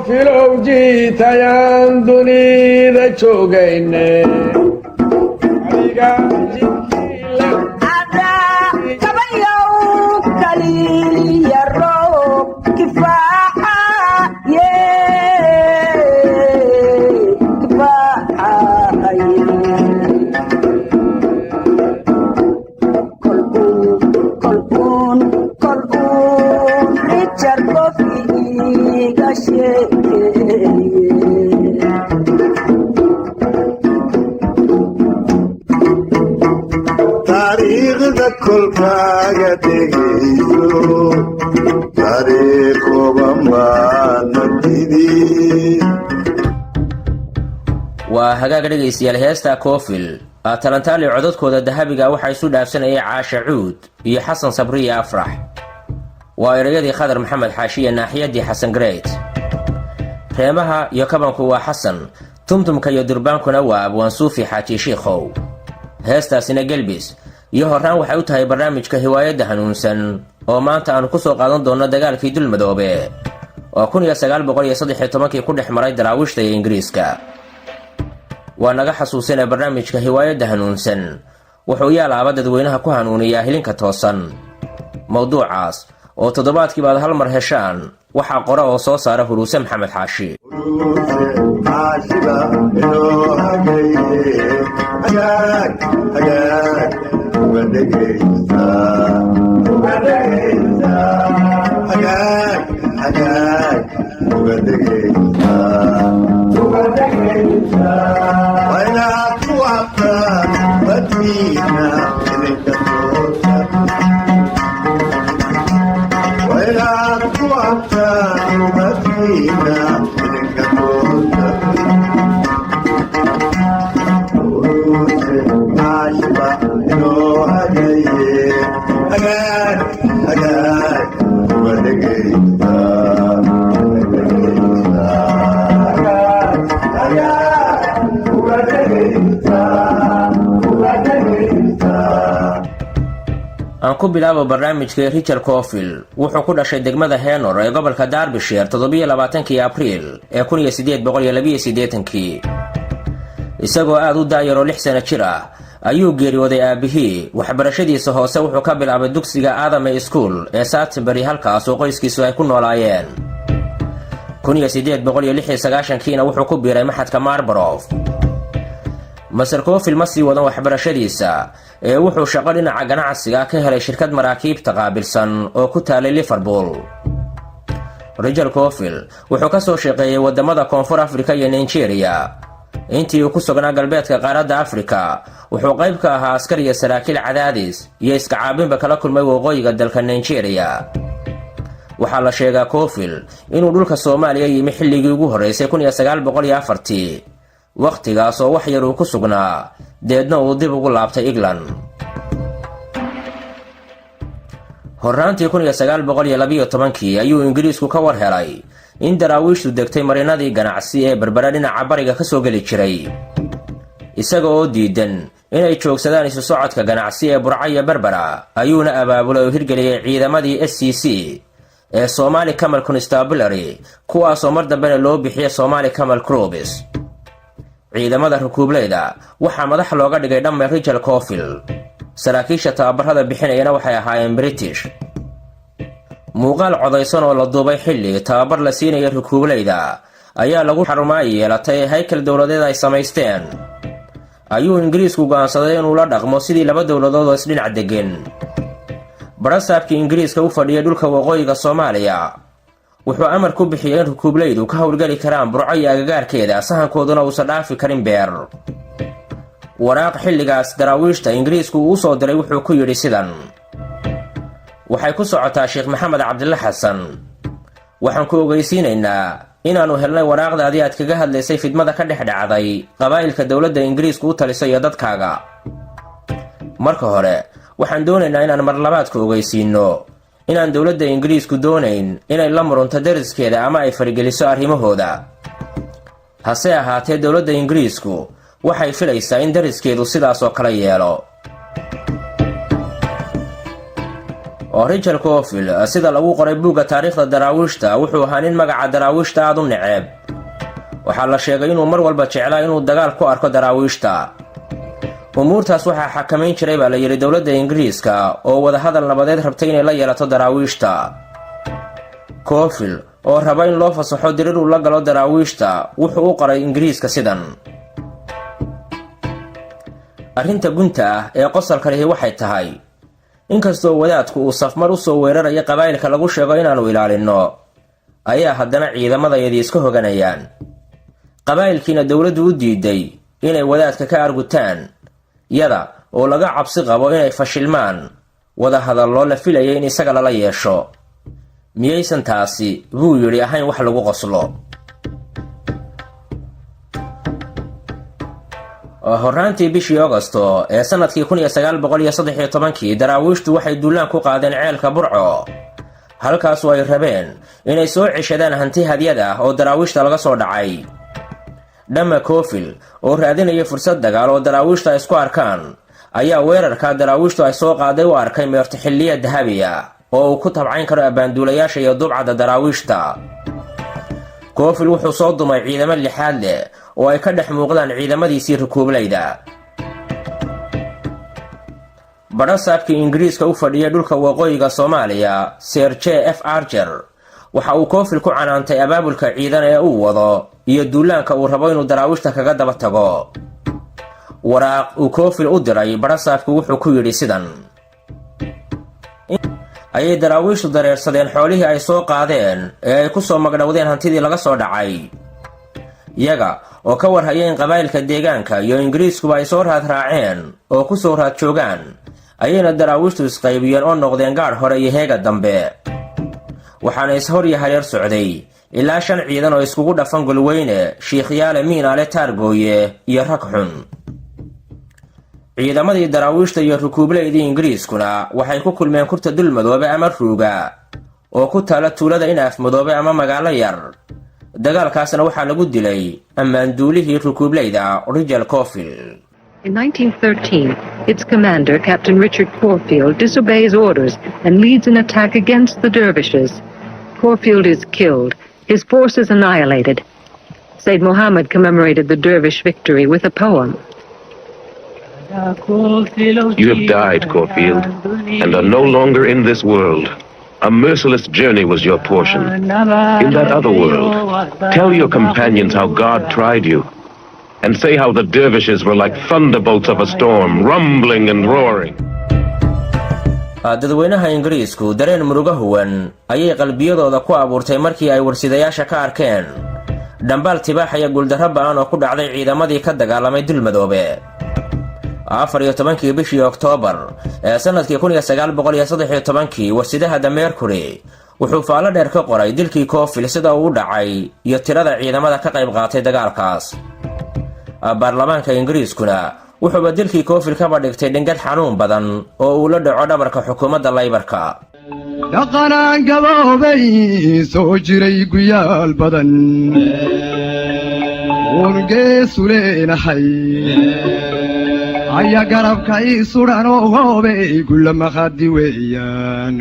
filow jiitayaan dunida joogayne taariikhda kolkaaga dhegayso taariikhuba maanadidii. waa hagaag dhegaystayaal heesta koofil talantaali codadkooda dahabiga waxaa isu dhaafsanayay caasha cuud iyo xasan sabriye afrax. waa erayadii khadar maxamed xaashiye naaxiyadii xasan greyt. reemaha iyo kabanku waa xasan, tumtumka iyo durbaankuna waa abwaan suufi xaaji shiikhow. heestaasina gelbis iyo horraan waxay u tahay barnaamijka hiwaayadda hanuunsan oo maanta aanu ku soo qaadan doonno dagaalkii dulmadoobe oo 1913 ku dhex maray daraawiishta iyo ingiriiska. waa naga xasuusinee barnaamijka hiwaayadda hanuunsan wuxuu yaalaaba dadweynaha ku hanuuniyaa hilinka toosan. mowduucaas oo toddobaadkiiba aad hal mar heshaan waxaa qora oo soo saara huruuse maxamed xaashi. aan ku bilaabo barnaamijka. Richard Cofield wuxuu ku dhashay degmada Henor ee gobolka Derbyshire 27 Abriil ee 1882. isagoo aad u daayaro 6 sano jir ah ayuu geeriyooday aabihii. waxbarashadiisa hoose wuxuu ka bilaabay dugsiga Adame School ee Salisbury halkaas oo qoyskiisu ay ku noolaayeen. 1896 wuxuu ku biiray maxadka Marlborough. Mr. Cofield ma sii wadan waxbarashadiisa ee wuxuu shaqo dhinaca ganacsiga ka helay shirkad maraakiibta qaabilsan oo ku taalay Liverpool. Richard Cofield wuxuu ka soo shaqeeyay wadamada Koonfur Afrika iyo Nigeria. intii uu ku sugnaa galbeedka qaaradda Afrika wuxuu qayb ka ahaa askar iyo saraakiil cadaadis iyo iska caabinba kala kulmay waqooyiga dalka Nigeria. waxaa la sheegaa Cofield inuu dhulka Soomaaliya yimi xilligii ugu horeysay 1904 waqtigaas oo wax yar uu ku sugnaa deedna uu dib ugu laabtay England. horraantii 1912 ayuu Ingiriisku ka war helay in daraawiishtu degtay marinadii ganacsi ee berbera dhinaca bariga ka soo geli jiray. isaga oo diidan inay joogsadaan isu socodka ganacsi ee Burco iyo Berbera ayuuna abaabulay oo hirgeliyay ciidamadii SCC ee Somali Camel Constabulary kuwaasoo mar dambena loo bixiyay Somali Camel Corps. ciidamada rukuubleyda waxaa madax looga dhigay dhammaan Richard Cofield. saraakiisha tababarada bixinayana waxay ahaayeen British. muuqaal codaysan oo la duubay xilli tababar la siinaya rukuubleyda ayaa lagu xarumaay yeelatay haykal dowladeed ay samaysteen. ayuu Ingiriisku go'aansaday inuu la dhaqmo sidii laba dowladood oo isdhinac degan. barasaabkii Ingiriiska u fadhiyay dhulka waqooyiga Soomaaliya wuxuu amar ku bixiyay in rukuubleydu ka howlgali karaan Burco iyo agagaarkeeda sahankooduna uusan dhaafi karin beer. waraaq xilligaas daraawiishta Ingiriisku uu soo diray wuxuu ku yidhi sidan: waxay ku socotaa Sheekh Maxamed Cabdilla Xasan. waxaan ku ogeysiinaynaa inaanu helnay waraaqdaadii aad kaga hadlaysay fidmada ka dhex dhacday qabaa'ilka dowladda Ingiriisku u talisay iyo dadkaaga. marka hore waxaan doonaynaa inaan mar labaad ku ogeysiino inaan dowladda Ingiriisku doonayn inay la murunto dariskeeda ama ay farigeliso arrimahooda. hase ahaatee dowladda Ingiriisku waxay filaysaa in dariskeedu sidaas oo kale yeelo. oo Richard Cofield sida lagu qoray buugga taariikhda daraawiishta wuxuu ahaa nin magaca daraawiishta aad u neceb. waxaa la sheegay inuu mar walba jeclaa inuu dagaal ku arko daraawiishta. umuurtaas waxaa xakamayn jiray baa la yidhi dowladda Ingiriiska oo wada hadal nabadeed rabtay inay la yeelato daraawiishta. Cofield oo raba in loo fasaxo dirir uu la galo daraawiishta wuxuu u qoray Ingiriiska sidan: arrinta gunta ah ee qosolka lihi waxay tahay inkastoo wadaadku uu safmar u soo weerarayo qabaa'ilka lagu sheego inaanu ilaalinno ayaa haddana ciidamadayadii iska hoganayaan. qabaa'ilkiina dowladdu u diiday inay wadaadka ka argutaan yada oo laga cabsi qabo inay fashilmaan wada hadallo la filayay in isaga lala yeesho. miyaysan taasi buu yidhi ahayn wax lagu qoslo? horraantii bishii Agosto ee sanadkii 1913 daraawiishtu waxay duulaan ku qaadeen ceelka Burco. halkaas oo ay rabeen inay soo ceshadaan hanti hadyad ah oo daraawiishta laga soo dhacay. Dhamma Cofield oo raadinaya fursad dagaal oo daraawiishta isku arkaan ayaa weerarka daraawiishtu ay soo qaaday u arkay meerto xilliya dahabiya oo uu ku tabcayn karo abaanduulayaasha iyo dubcada daraawiishta. Cofield wuxuu soo dumay ciidamo lixaad leh oo ay ka dhex muuqdaan ciidamadiisii rukuublayda. barasaabkii Ingiriiska u fadhiyay dhulka waqooyiga Soomaaliya Sir J.F. Archer waxa uu Cofield ku canaantay abaabulka ciidan ee uu wado iyo duulaanka uu rabo inuu daraawiishta kaga daba tago. waraaq uu Cofield u diray barasaabku wuxuu ku yidhi sidan: ayay daraawiishtu dareersadeen xoolihii ay soo qaadeen ee ay ku soo magdhowdeen hantidii laga soo dhacay. iyaga oo ka warhayeen qabaa'ilka deegaanka iyo Ingiriiskuba ay soo raad raaceen oo ku soo raad joogaan ayayna daraawiishtu isqaybiyeen oo noqdeen gaadh hore iyo heega dambe. waxaana ishor iyo hareer socday ilaa 5 ciidan oo iskugu dhafan Golweyne, Shiikhyaale, Miinaale, Taargooye iyo rag xun. ciidamadii daraawiishta iyo rukuubleydii Ingiriiskuna waxay ku kulmeen kurta Dulmadoobe ama Ruuga oo ku taala tuulada Inaaf Madoobe ama magaalo yar. dagaalkaasna waxaa lagu dilay ammaanduulihii rukuubleyda Richard Cofield. In 1913, its commander, Captain Richard Corfield, disobeys orders and leads an attack against the dervishes. Corfield is killed, his forces annihilated. Sayyid Muhammad commemorated the dervish victory with a poem. You have died, Corfield, and are no longer in this world. A merciless journey was your portion. In that other world, tell your companions how God tried you, and say how the dervishes were like thunderbolts of a storm, rumbling and roaring. dadweynaha Ingiriisku dareen murugo huwan ayay qalbiyadooda ku abuurtay markii ay warsidayaasha ka arkeen dhambaal tibaaxaya guuldarro ba'an oo ku dhacday ciidamadii ka dagaalamay Dulmadoobe. 14 bishii Oktoobar ee sanadkii 1913 warsidaha The Mercury wuxuu faalo dheer ka qoray dilkii Cofield sida uu u dhacay iyo tirada ciidamada ka qayb qaatay dagaalkaas. baarlamaanka Ingiriiskuna wuxuu dilkii Cofield ka badhigtay dhingad xanuun badan oo uu la dhaco dhabarka xukuumadda Laybarka. dhaqanaan gaboobay soo jiray guyaal badan wargeesu leenahay aya garabka ii sudan oo hoobay gulla maqadi weeyaan.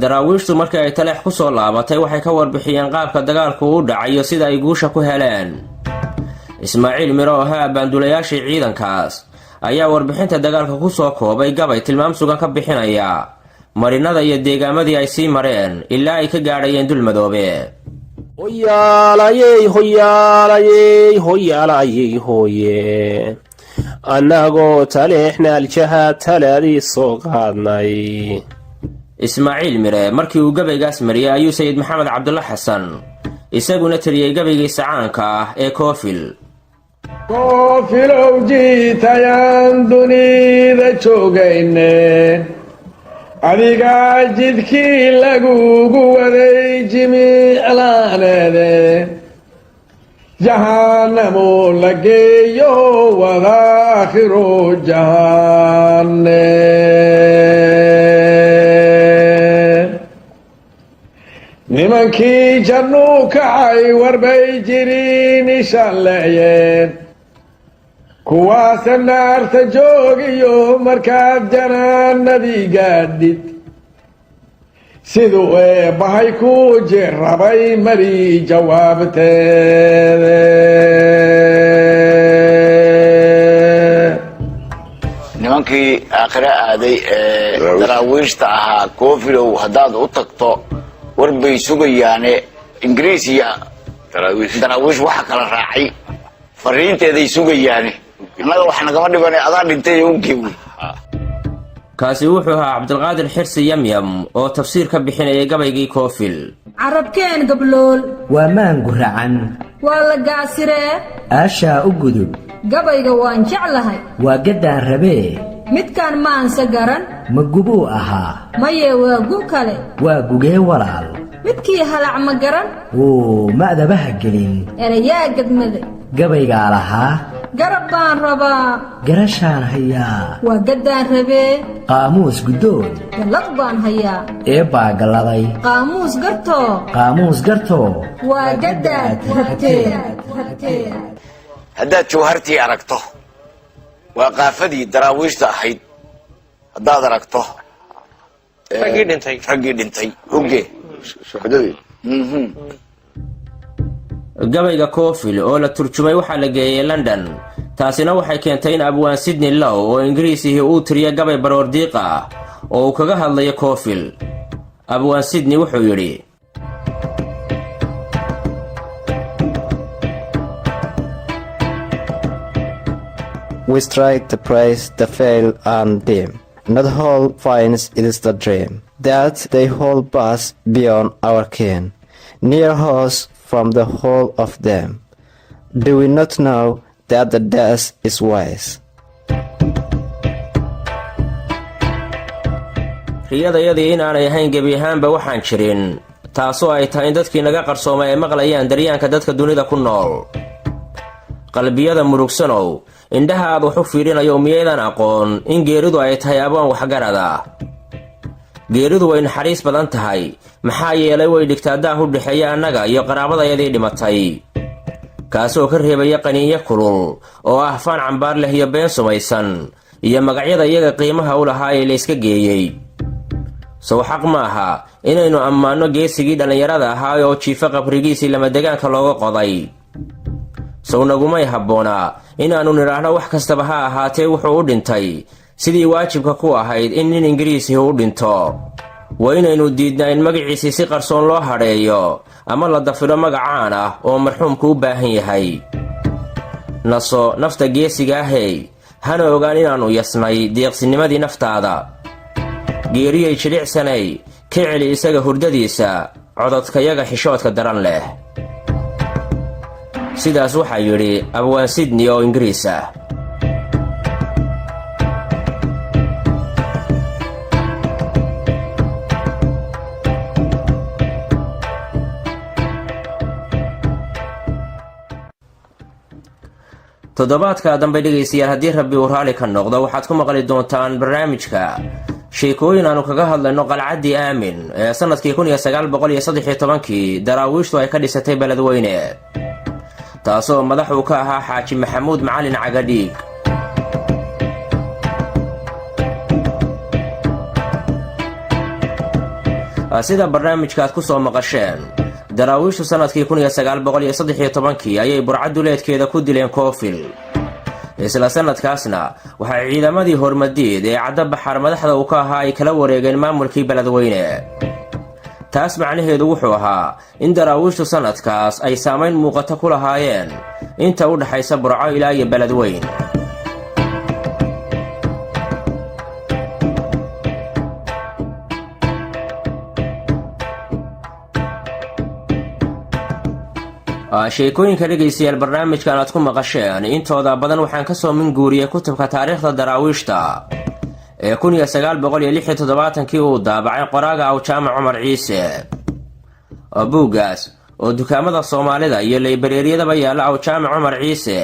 daraawiishtu markii ay taleex ku soo laabatay waxay ka warbixiyeen qaabka dagaalku u dhacay iyo sida ay guusha ku heleen. Ismaaciil Miro oo ahaa abaanduulayaashii ciidankaas ayaa warbixinta dagaalka ku soo koobay gabay tilmaam sugan ka bixinaya marinada iyo deegaamadii ay sii mareen ilaa ay ka gaadhayeen Dulmadoobe. hoyaalayey hooye annagoo taleexna aljahaad talaadii soo qaadnay. Ismaaciil Mire markii uu gabaygaas mariyay ayuu Sayid Maxamed Cabdulla Xasan isaguna tiriyay gabaygiisa caanka ah ee Cofield. Cofilow jiitayaan dunida joogayne adiga jidkii lagugu waday jimiclaaneede jahanamo la geeyo wada akhiro jahane niman nimankii jannuu kacay warbay jiriin ishalleeyeen kuwaasa naarta joogiyo markaad janaanadii gaadhid siduu eebbahay ku jirrabay mari jawaabteede nimankii aakhire aaday ee daraawiishta ahaa koofilow haddaad u tagto war bay sugayaane ingiriis iyo daraawiish waxa kala raacay fariinteeday sugayaane annaga wax nagama dhibane adaa dhintay unkiiwi kaasi wuxuu ahaa cabdilqaadir xirsi yamyam oo tafsiir ka bixinayay gabaygii koofil carabkeen gablool waa maangu racan waa la gaasiree aashaa u gudub gabayga waan jeclahay waa gaddaan rabee midkaan maanse garan ma gubuu ahaa maye waa gu kale waa gugee walaal midkii halac ma garan ma'dabaha gelin erayaa gedmade gabaygaa lahaa garab baan rabaa garashaan hayaa waa gaddaan rabee qaamuus guddoon gallad baan hayaa eebbaa galladay qaamuus gartoo waa gaddaad rabtee haddaad jawhartii aragto waa qaafadii daraawiishta ahayd haddaad aragto raggii dhintay oge gabayga koofil oo la turjumay waxaa la geeyey london taasina waxay keentay in abwaan sidney low oo ingiriisihii uu tiriya gabay baroordiiq ah oo uu kaga hadlayo koofil abwaan sidney wuxuu yidhi We strike the praise, the fail, and dim. Not whole finds it is the dream that they hold us beyond our ken, near us from the whole of them. Do we not know that the death is wise? riyadayadii inaanay ahayn gebi ahaanba waxaan jirin taasoo ay tahay in dadkii naga qarsoomay ay maqlayaan daryaanka dadka dunida ku nool qalbiyada murugsanow indhaha aad wax u fiirinayo miyaydan aqoon in geeridu ay tahay abaan waxgarada geeridu way naxariis badan tahay maxaa yeelay way dhigtaa daah u dhexeeya annaga iyo qaraabadayadii dhimatay kaasoo ka reebaya qaniinyo kulul oo ah faan cambaar leh iyo been sumaysan iyo magacyada iyaga qiimaha u lahaa ee layska geeyey sow xaq ma aha inaynu ammaanno geesigii dhallinyarada ahaa oo jiifo qabrigiisii lamadegaanka looga qoday sow nagumay habboonaa inaannu nidhaahno wax kastaba ha ahaatee wuxuu u dhintay sidii waajibka ku ahayd in nin ingiriisihi u dhinto waa inaynu diidnaa in magaciisii si qarsoon loo hadheeyo ama la dafiro magacaan ah oo marxuumku u baahan yahay naso nafta geesigaahey hana ogaan inaannu yasnay deeqsinimadii naftaada geeriyay jidhicsanay ka celi isaga hurdadiisa cododkayaga xishoodka daran leh sidaas waxaa yidhi abwaan sidney oo ingiriis ah toddobaadka dambe dhegaystayaal haddii rabbi uu raalli ka noqdo waxaad ku maqli doontaan barnaamijka sheekooyin aanu kaga hadlayno qalcaddii aamin ee sannadkii 1913 daraawiishtu ay ka dhisatay beledweyne taasoo madax uu ka ahaa xaaji maxamuud macalin cagadhiig sida barnaamijkaad ku soo maqasheen daraawiishtu sannadkii 1913 ayay burcaduleedkeeda ku dileen koofil isla sannadkaasna waxay ciidamadii hormadiid ee cadda baxar madaxda uu ka ahaa ay kala wareegeen maamulkii beledweyne taas macnaheedu wuxuu ahaa in daraawiishtu sannadkaas ay saamayn muuqato ku lahaayeen inta u dhaxaysa burco ilaa iyo beledweyn sheekooyinka dhegaystayaal barnaamijkan aad ku maqasheen intooda badan waxaan ka soo minguuriyey kutubka taariikhda daraawiishta ee 1976 uu daabacay qoraaga awjaamac cumar ciise buuggaas oo dukaamada soomaalida iyo laybareeriyadaba yaalla awjaamac cumar ciise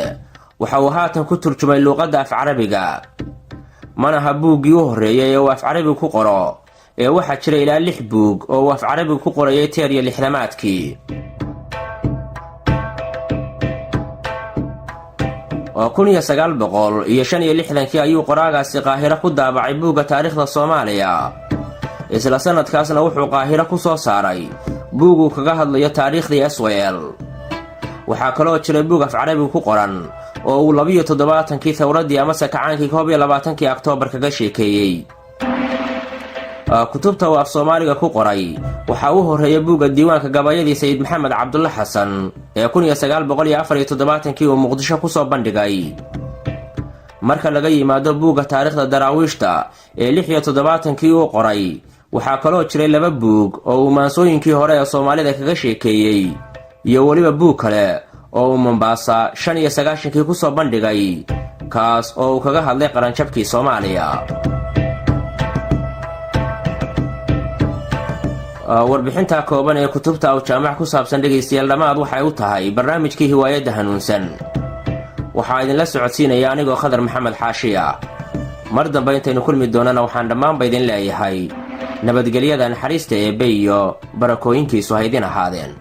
waxa uu haatan ku turjumay luuqadda af carabiga manaha buuggii u horreeyay ee uu af carabi ku qoro ee waxaa jira ilaa 6 buug oo uu af carabigu ku qorayay teer iyo lixdamaadkii. oo 1965 ayuu qoraagaasi Qaahiro ku daabacay buugga taariikhda Soomaaliya. isla sanadkaasna wuxuu Qaahiro ku soo saaray buug uu kaga hadlayo taariikhdii SYL. waxaa kaloo jiray buug af carabigu ku qoran oo uu 72kii thawradii ama sakacaankii 22kii Oktoobar kaga sheekeeyay. kutubta uu af Soomaaliga ku qoray waxaa uu horeeyay buugga diiwaanka gabayadii Sayid Maxamed Cabdulla Xasan ee 1974kii uu Muqdisho ku soo bandhigay. marka laga yimaado buugga taariikhda daraawiishta ee 76kii uu qoray waxaa kaloo jiray 2 buug oo uu maansooyinkii hore ee Soomaalida kaga sheekeeyay iyo waliba buug kale oo uu Mombasa 95kii ku soo bandhigay kaas oo uu kaga hadlay qaranjabkii Soomaaliya. warbixinta kooban ee kutubta uu jaamac ku saabsan dhageystayaal dhamaad waxay u tahay barnaamijkii hiwaayada hanuunsan. waxaa idinla socodsiinaya anigoo Khadar Maxamed Xaashiya. mar dambe intaynu kulmi doonana waxaan dhammaanba idin leeyahay nabadgelyada naxariista Eebbe iyo barakooyinkiisu ha idin ahaadeen.